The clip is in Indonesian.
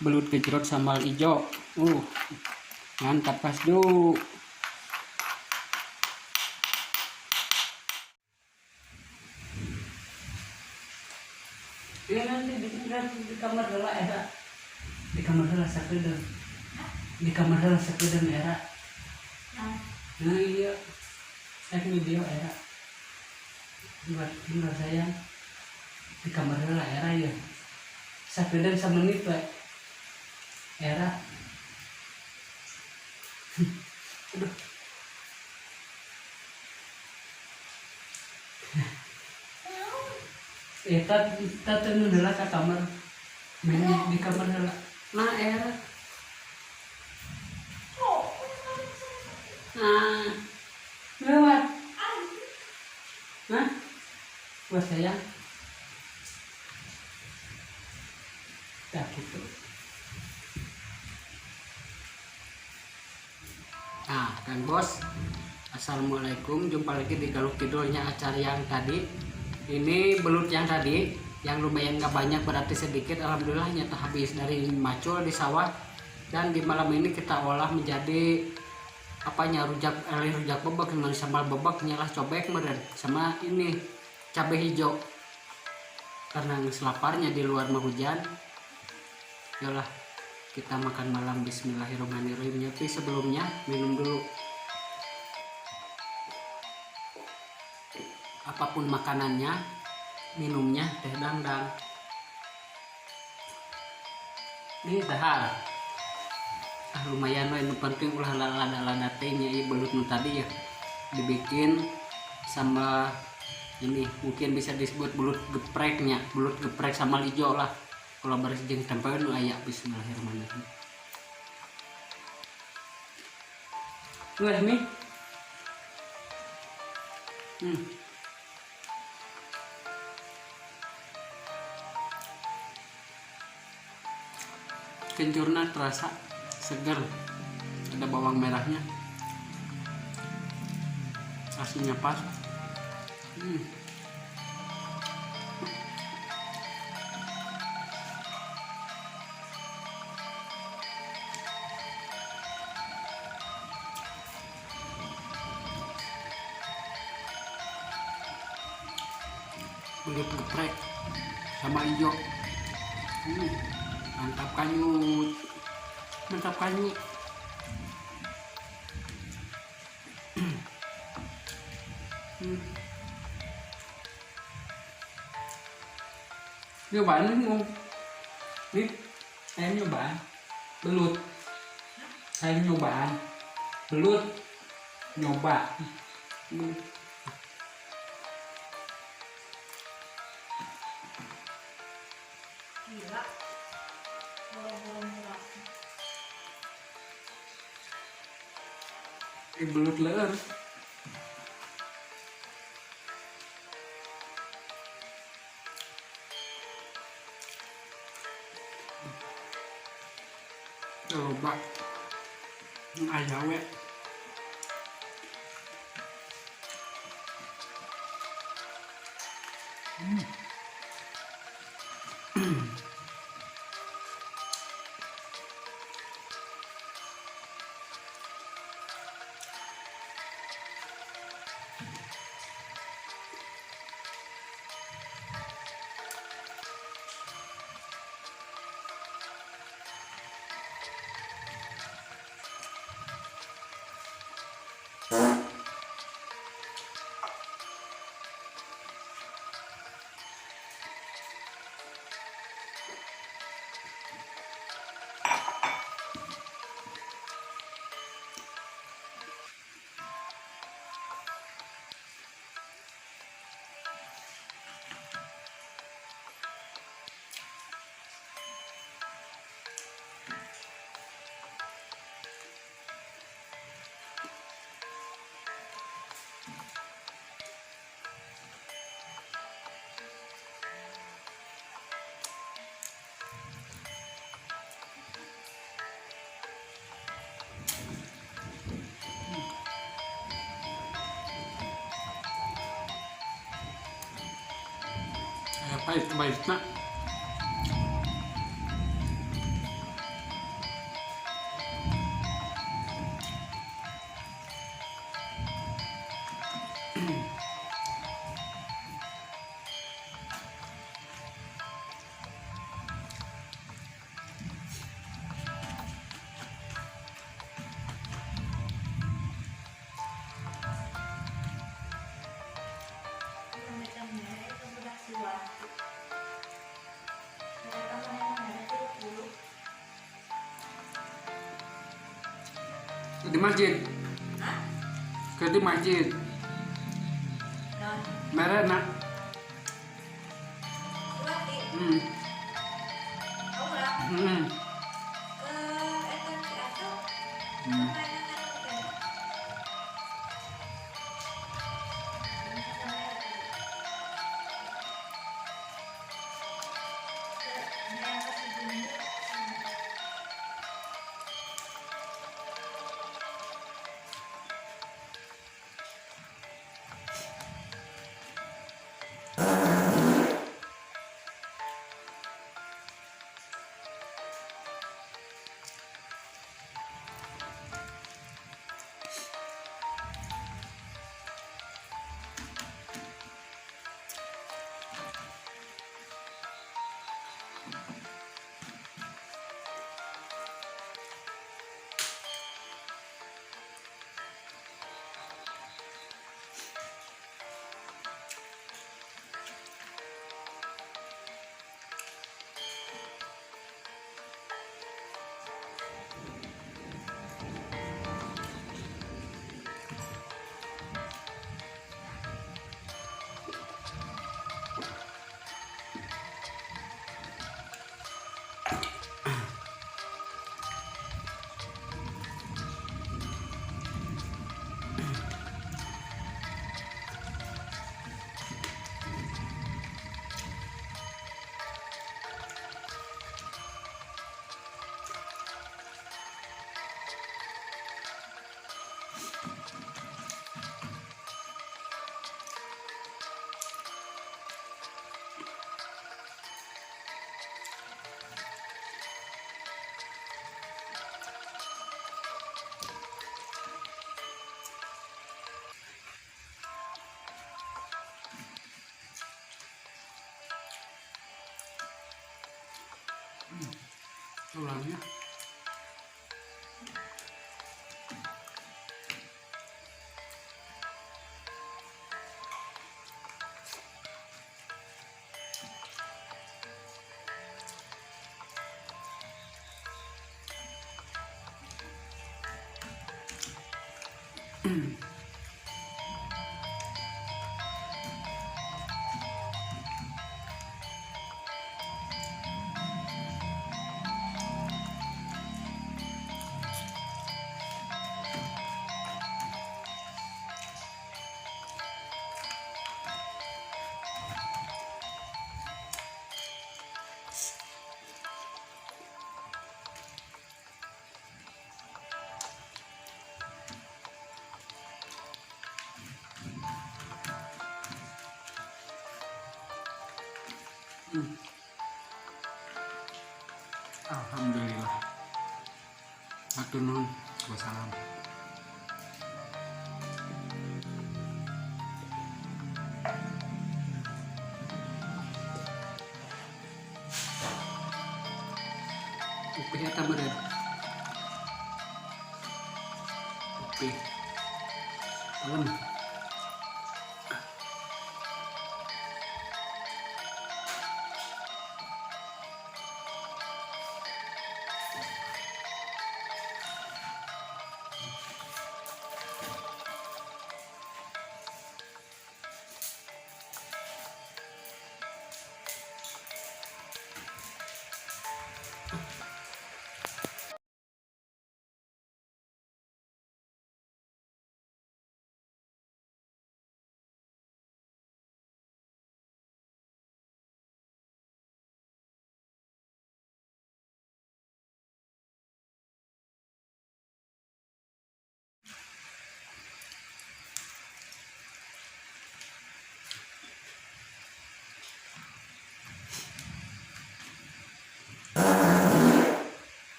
Belut gejrot sambal hijau. Mantap Kasdu. Ini nanti di kamar dulu era. Di kamar dulu sakedeung. Di kamar dulu sakedeung era. Nah iya. Saya video era. Buat saya di kamar dulu era ya. Sakedeung samenit we. Era. Aduh. Kita tunggu dulu ke kamar. Main di kamar dulu. Nah, era. Nah, lewat. Nah, buat saya. Tak gitu. Nah, kan bos. Assalamualaikum, jumpa lagi di Galuk Kidulnya acara yang tadi. Ini belut yang tadi, yang lumayan gak banyak berarti sedikit. Alhamdulillah nyata habis dari macul di sawah. Dan di malam ini kita olah menjadi rujak bebek, sambal bebek nyalah cobek meren sama ini cabai hijau. Karena selaparnya di luar mah hujan. Yalah, kita makan malam. Bismillahirrahmanirrahim. Tapi sebelumnya minum dulu. Apapun makanannya, minumnya teh dangdang. Ini dahar. Lumayan lah, yang penting ulah lada tehnya ya belut tadi ya. Dibikin sama ini mungkin bisa disebut belut gepreknya, belut geprek sama hijau lah. Kalau baris jeung tempe nu aya. Bismillahirrahmanirrahim. Wah nih. Kencurnya terasa segar, ada bawang merahnya, asinnya pas. Belut geprek sama hijau. Mantap kanyut. Mantap kanyut. Nyobaan nih, saya nyobaan belut. Saya nyobaan belut, nyoba. Gila. Belut leher. Coba ayah we. Pahit na. Di masjid. Hah? Ke di masjid. Non. Merah nak. Suwati. Kamu lah. Ke eta si Aco. Mainan aku kan. Tulangnya. Alhamdulillah. Matur nuwun. Wassalam. Oke, ya tambahan. Oke. Alam.